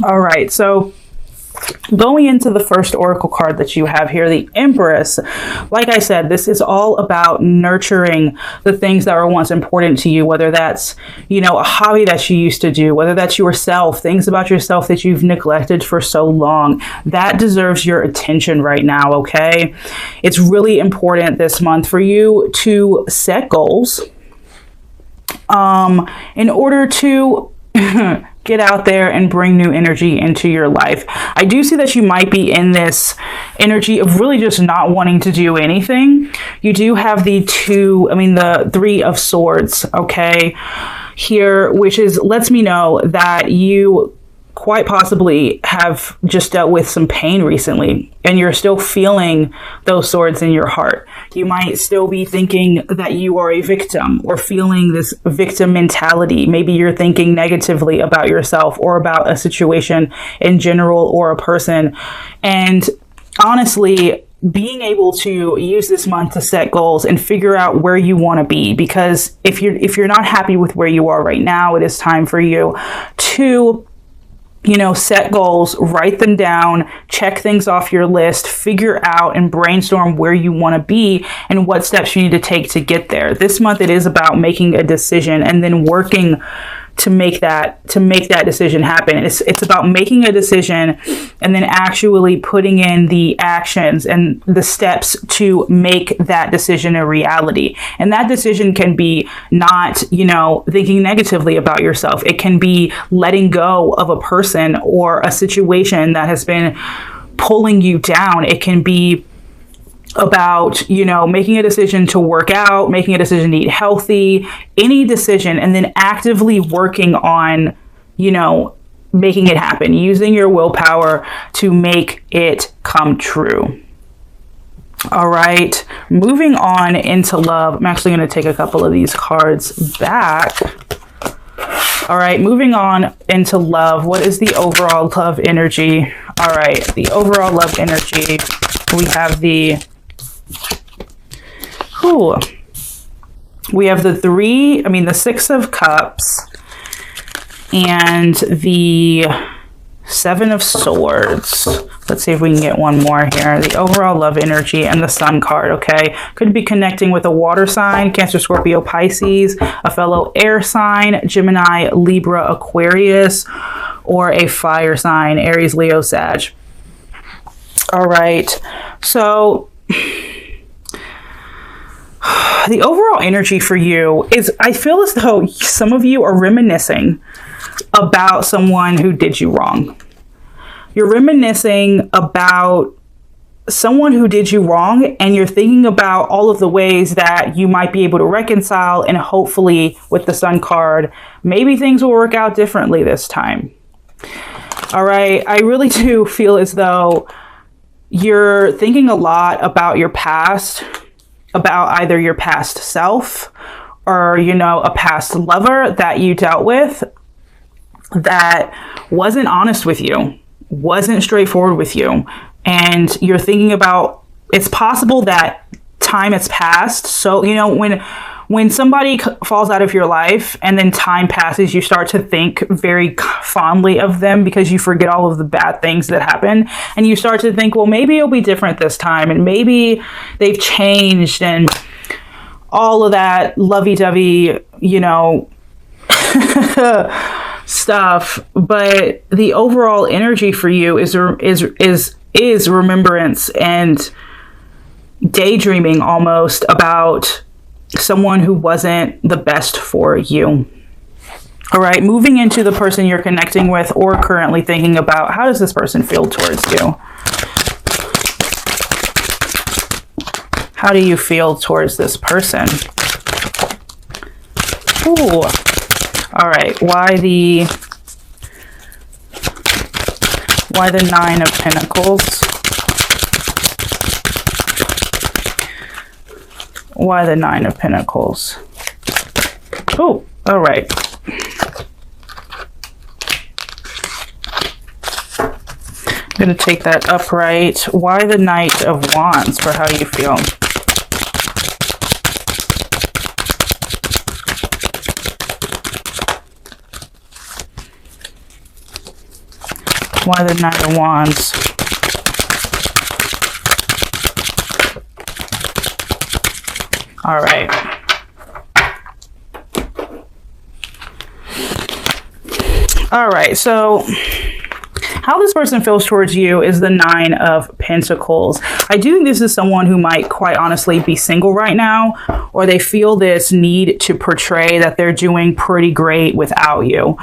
All right, so going into the first oracle card that you have here, the Empress. Like I said, this is all about nurturing the things that were once important to you, whether that's, a hobby that you used to do, whether that's yourself, things about yourself that you've neglected for so long. That deserves your attention right now, okay? It's really important this month for you to set goals in order to get out there and bring new energy into your life. I do see that you might be in this energy of really just not wanting to do anything. You do have the Three of Swords, okay, here, which lets me know that you quite possibly have just dealt with some pain recently, and you're still feeling those swords in your heart. You might still be thinking that you are a victim or feeling this victim mentality. Maybe you're thinking negatively about yourself or about a situation in general or a person. And honestly, being able to use this month to set goals and figure out where you want to be, because if you're not happy with where you are right now, it is time for you to set goals, write them down, check things off your list, figure out and brainstorm where you want to be and what steps you need to take to get there. This month, it is about making a decision and then working to make that decision happen. It's about making a decision and then actually putting in the actions and the steps to make that decision a reality. And that decision can be not, thinking negatively about yourself. It can be letting go of a person or a situation that has been pulling you down. It can be about, making a decision to work out, making a decision to eat healthy, any decision, and then actively working on, making it happen, using your willpower to make it come true. All right, moving on into love. I'm actually going to take a couple of these cards back. All right, moving on into love. What is the overall love energy? All right, the overall love energy. We have the the Six of Cups and the Seven of Swords. Let's see if we can get one more here. The overall love energy and the Sun card, okay? Could be connecting with a water sign, Cancer, Scorpio, Pisces, a fellow air sign, Gemini, Libra, Aquarius, or a fire sign, Aries, Leo, Sag. All right, so the overall energy for you is, I feel as though some of you are reminiscing about someone who did you wrong. You're reminiscing about someone who did you wrong, and you're thinking about all of the ways that you might be able to reconcile, and hopefully with the Sun card, maybe things will work out differently this time. All right, I really do feel as though you're thinking a lot about your past, about either your past self or, a past lover that you dealt with that wasn't honest with you, wasn't straightforward with you. And you're thinking about, it's possible that time has passed. So, when somebody falls out of your life and then time passes, you start to think very fondly of them because you forget all of the bad things that happened. And you start to think, well, maybe it'll be different this time. And maybe they've changed and all of that lovey-dovey, stuff. But the overall energy for you is remembrance and daydreaming almost about someone who wasn't the best for you. All right, moving into the person you're connecting with or currently thinking about, how does this person feel towards you? How do you feel towards this person? Ooh. All right, why the Nine of Pentacles? Why the Nine of Pentacles? Oh, all right. I'm going to take that upright. Why the Knight of Wands for how you feel? Why the Knight of Wands? All right. All right, so how this person feels towards you is the Nine of Pentacles. I do think this is someone who might quite honestly be single right now, or they feel this need to portray that they're doing pretty great without you.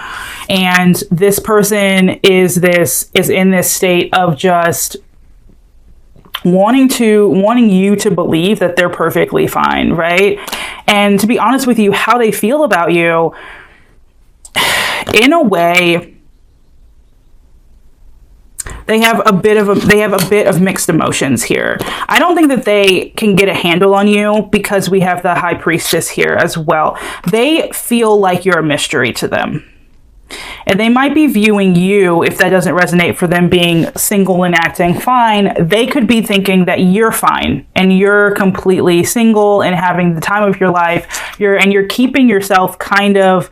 And this person is in this state of just wanting you to believe that they're perfectly fine, right? And to be honest with you, how they feel about you, in a way, they have a bit of mixed emotions here. I don't think that they can get a handle on you because we have the High Priestess here as well. They feel like you're a mystery to them. And they might be viewing you, if that doesn't resonate for them being single and acting fine, they could be thinking that you're fine and you're completely single and having the time of your life. You're keeping yourself kind of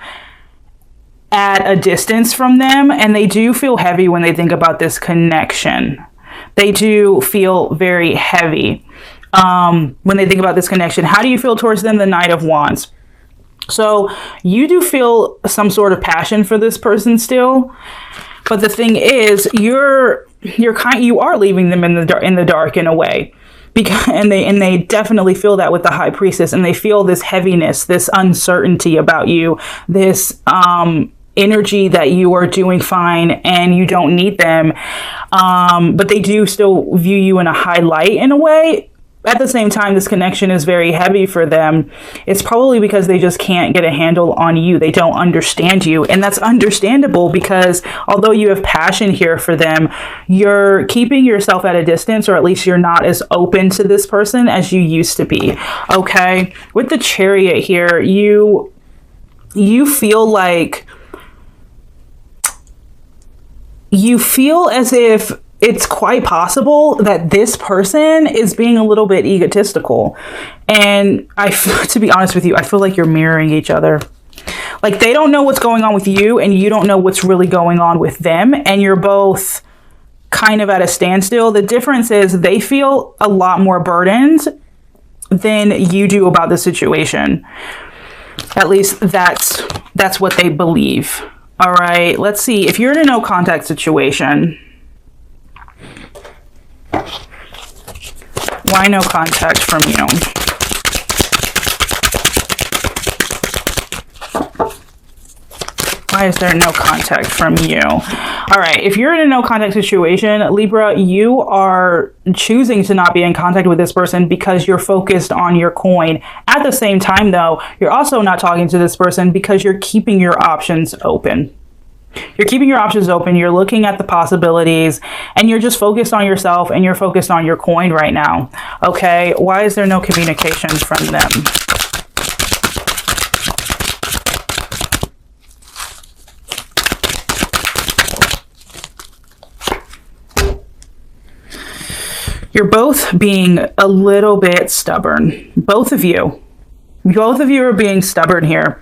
at a distance from them, and they do feel heavy when they think about this connection. They do feel very heavy when they think about this connection. How do you feel towards them? The Knight of Wands. So you do feel some sort of passion for this person still, but the thing is, you are leaving them in the dark in a way, and they definitely feel that with the High Priestess, and they feel this heaviness, this uncertainty about you, this energy that you are doing fine and you don't need them, but they do still view you in a high light in a way. At the same time, this connection is very heavy for them. It's probably because they just can't get a handle on you. They don't understand you. And that's understandable because although you have passion here for them, you're keeping yourself at a distance, or at least you're not as open to this person as you used to be. Okay. With the Chariot here, you feel like you feel as if it's quite possible that this person is being a little bit egotistical. And to be honest with you, I feel like you're mirroring each other. Like they don't know what's going on with you and you don't know what's really going on with them. And you're both kind of at a standstill. The difference is they feel a lot more burdened than you do about the situation. At least that's what they believe. All right, let's see. If you're in a no contact situation, why no contact from you? Why is there no contact from you? All right, if you're in a no contact situation, Libra, you are choosing to not be in contact with this person because you're focused on your coin. At the same time, though, you're also not talking to this person because you're keeping your options open. You're keeping your options open. You're looking at the possibilities and you're just focused on yourself and you're focused on your coin right now. Okay. Why is there no communication from them? You're both being a little bit stubborn. Both of you are being stubborn here.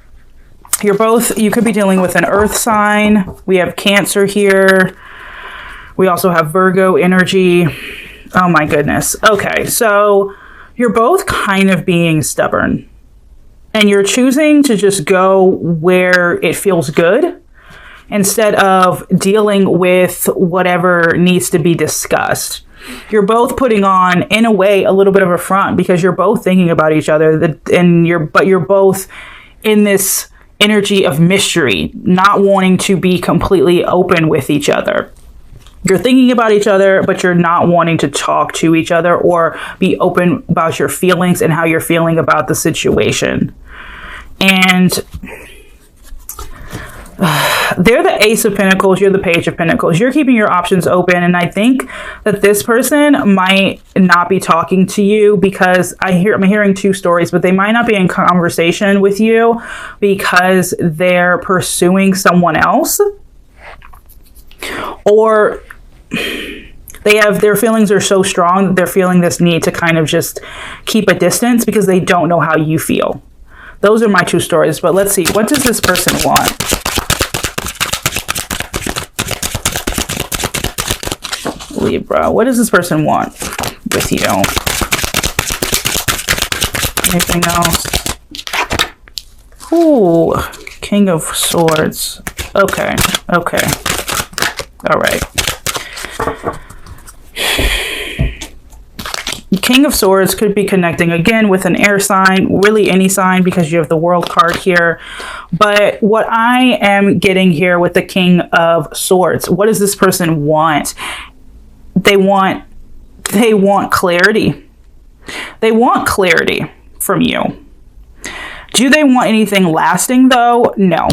You could be dealing with an earth sign. We have Cancer here. We also have Virgo energy. Oh my goodness. Okay, so you're both kind of being stubborn. And you're choosing to just go where it feels good instead of dealing with whatever needs to be discussed. You're both putting on, in a way, a little bit of a front because you're both thinking about each other, but you're both in this energy of mystery, not wanting to be completely open with each other. You're thinking about each other, but you're not wanting to talk to each other or be open about your feelings and how you're feeling about the situation. And they're the Ace of Pentacles, you're the Page of Pentacles. You're keeping your options open, and I think that this person might not be talking to you because I'm hearing two stories, but they might not be in conversation with you because they're pursuing someone else, or their feelings are so strong that they're feeling this need to kind of just keep a distance because they don't know how you feel. Those are my two stories, but let's see. What does this person want? Libra, what does this person want with you? Anything else? Ooh, King of Swords. Okay, okay. All right. King of Swords could be connecting again with an air sign, really any sign, because you have the World card here. But what I am getting here with the King of Swords, what does this person want? They want clarity. They want clarity from you. Do they want anything lasting though? No,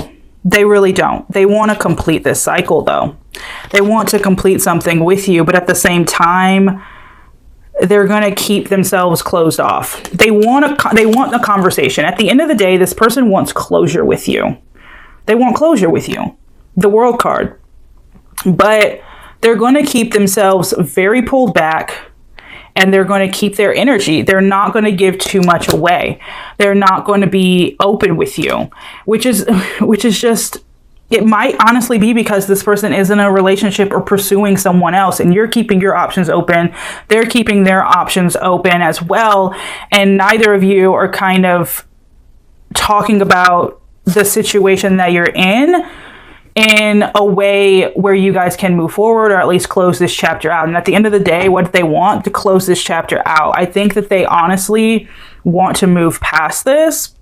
they really don't. They want to complete this cycle though. They want to complete something with you, but at the same time, they're going to keep themselves closed off. They want a conversation. At the end of the day, this person wants closure with you. They want closure with you. The World card. But they're going to keep themselves very pulled back. And they're going to keep their energy. They're not going to give too much away. They're not going to be open with you, which is just, it might honestly be because this person is in a relationship or pursuing someone else, and you're keeping your options open. They're keeping their options open as well. And neither of you are kind of talking about the situation that you're in a way where you guys can move forward, or at least close this chapter out. And at the end of the day, what they want to close this chapter out. I think that they honestly want to move past this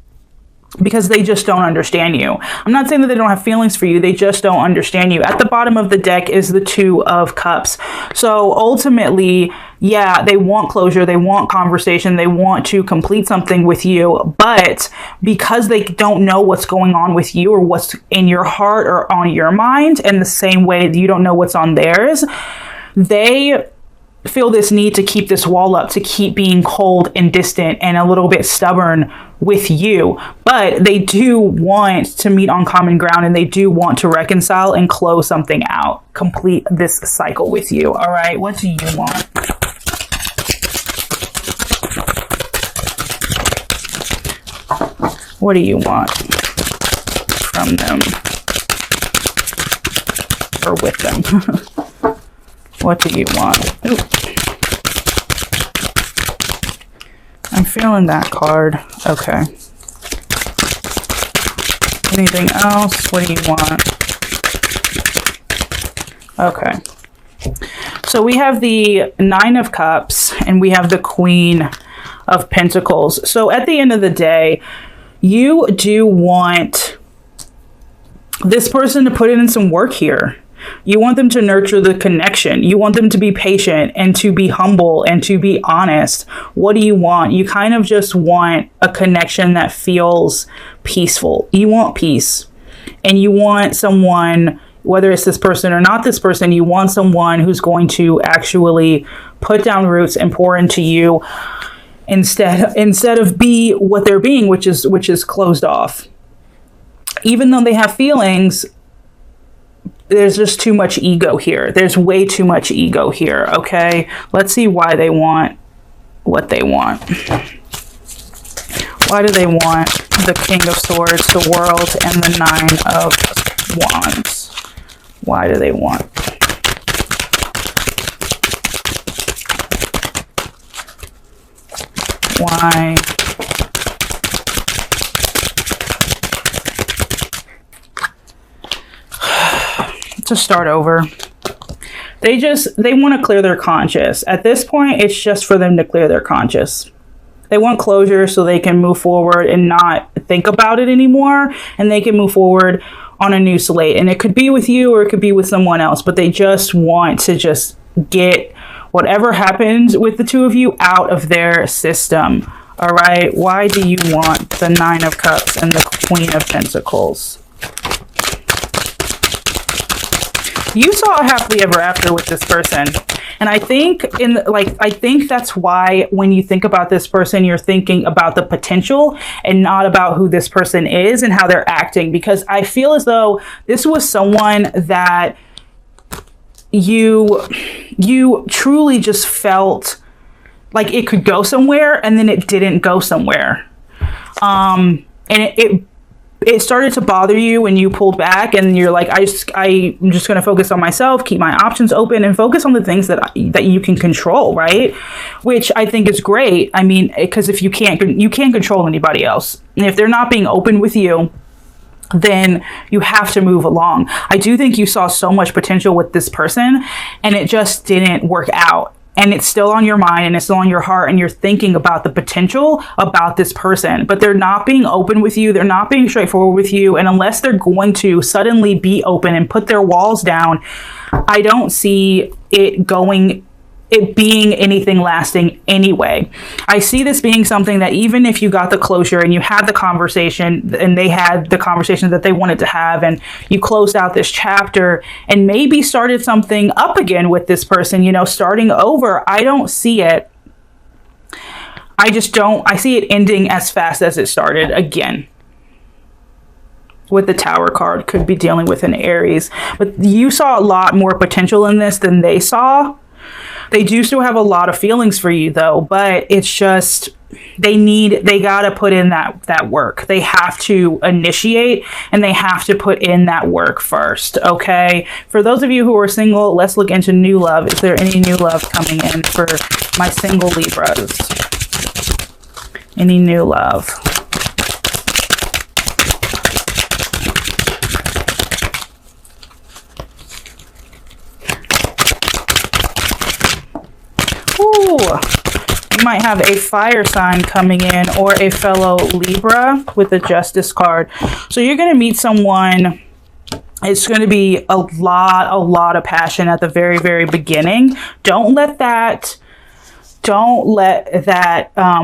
because they just don't understand you. I'm not saying that they don't have feelings for you. They just don't understand you. At the bottom of the deck is the Two of Cups. So ultimately, yeah, they want closure. They want conversation. They want to complete something with you. But because they don't know what's going on with you or what's in your heart or on your mind, in the same way that you don't know what's on theirs, they feel this need to keep this wall up, to keep being cold and distant and a little bit stubborn with you. But they do want to meet on common ground, and they do want to reconcile and close something out, complete this cycle with you. All right, what do you want? What do you want from them or with them? What do you want? Ooh. I'm feeling that card. Okay. Anything else? What do you want? Okay. So we have the Nine of Cups and we have the Queen of Pentacles. So at the end of the day, you do want this person to put in some work here. You want them to nurture the connection. You want them to be patient and to be humble and to be honest. What do you want? You kind of just want a connection that feels peaceful. You want peace. And you want someone, whether it's this person or not this person, you want someone who's going to actually put down roots and pour into you instead of be what they're being, which is closed off. Even though they have feelings, there's just too much ego here. There's way too much ego here, okay? Let's see why they want what they want. Why do they want the King of Swords, the World, and the Nine of Wands? Why do they want? Why? To start over. They want to clear their conscience. At this point, it's just for them to clear their conscience. They want closure so they can move forward and not think about it anymore, and they can move forward on a new slate. And it could be with you or it could be with someone else, but they just want to just get whatever happens with the two of you out of their system. All right. Why do you want the Nine of Cups and the Queen of Pentacles? You saw a happily ever after with this person. And I think I think that's why when you think about this person, you're thinking about the potential and not about who this person is and how they're acting. Because I feel as though this was someone that you truly just felt like it could go somewhere, and then it didn't go somewhere. And it started to bother you when you pulled back and you're like, I'm just going to focus on myself, keep my options open, and focus on the things that you can control, right? Which I think is great. I mean, because if you can't control anybody else. And if they're not being open with you, then you have to move along. I do think you saw so much potential with this person and it just didn't work out. And it's still on your mind and it's still on your heart and you're thinking about the potential about this person, but they're not being open with you. They're not being straightforward with you. And unless they're going to suddenly be open and put their walls down, I don't see it being anything lasting anyway. I see this being something that even if you got the closure and you had the conversation and they had the conversation that they wanted to have and you closed out this chapter and maybe started something up again with this person, starting over, I don't see it. I see it ending as fast as it started again. With the Tower card, could be dealing with an Aries, but you saw a lot more potential in this than they saw. They do still have a lot of feelings for you though, but it's just, they gotta put in that work. They have to initiate and they have to put in that work first, okay? For those of you who are single, let's look into new love. Is there any new love coming in for my single Libras? Any new love? You might have a fire sign coming in or a fellow Libra with the Justice card. So you're going to meet someone. It's going to be a lot of passion at the very, very beginning. Don't let that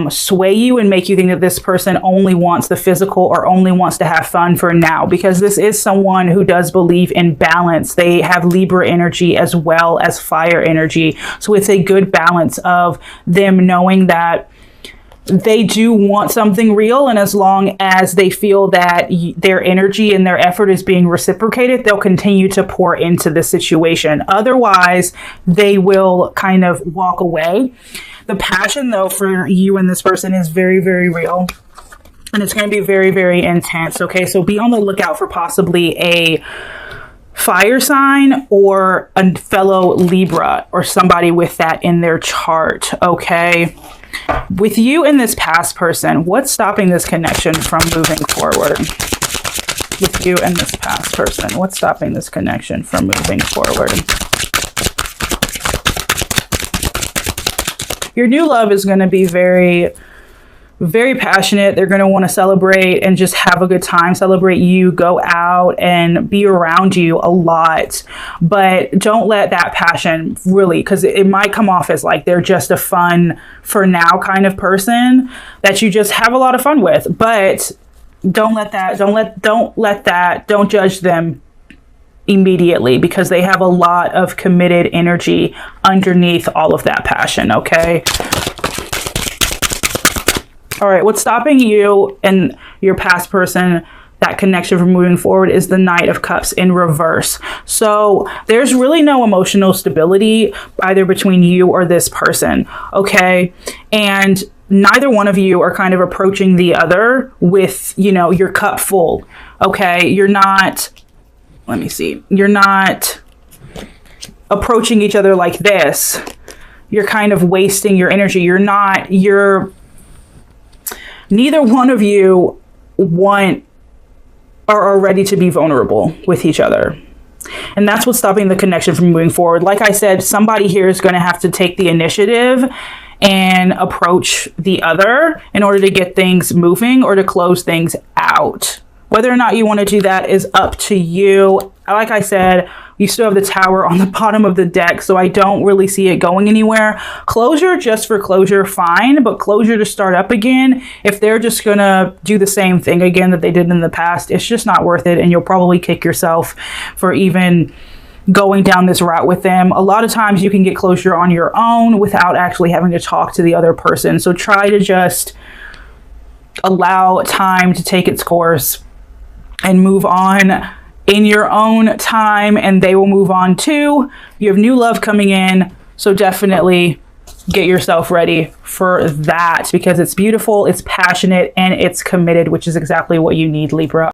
sway you and make you think that this person only wants the physical or only wants to have fun for now, because this is someone who does believe in balance. They have Libra energy as well as fire energy. So it's a good balance of them knowing that they do want something real, and as long as they feel that their energy and their effort is being reciprocated, they'll continue to pour into the situation. Otherwise, they will kind of walk away. The passion, though, for you and this person is very, very real. And it's going to be very, very intense. Okay, so be on the lookout for possibly a fire sign or a fellow Libra or somebody with that in their chart. Okay. With you and this past person, what's stopping this connection from moving forward? With you and this past person, what's stopping this connection from moving forward? Your new love is going to be very, very passionate. They're going to want to celebrate and just have a good time, celebrate you, go out and be around you a lot. But don't let that passion really, because it might come off as like they're just a fun for now kind of person that you just have a lot of fun with. But don't judge them immediately, because they have a lot of committed energy underneath all of that passion. Okay. All right, what's stopping you and your past person, that connection from moving forward, is the Knight of Cups in reverse. So there's really no emotional stability either between you or this person, okay? And neither one of you are kind of approaching the other with, your cup full, okay? You're not approaching each other like this. You're kind of wasting your energy. Neither one of you are ready to be vulnerable with each other. And that's what's stopping the connection from moving forward. Like I said, somebody here is going to have to take the initiative and approach the other in order to get things moving or to close things out. Whether or not you want to do that is up to you. Like I said, you still have the Tower on the bottom of the deck, so I don't really see it going anywhere. Closure just for closure, fine, but closure to start up again, if they're just going to do the same thing again that they did in the past, it's just not worth it, and you'll probably kick yourself for even going down this route with them. A lot of times you can get closure on your own without actually having to talk to the other person, so try to just allow time to take its course and move on in your own time, and they will move on too. You have new love coming in, so definitely get yourself ready for that, because it's beautiful, it's passionate, and it's committed, which is exactly what you need, Libra.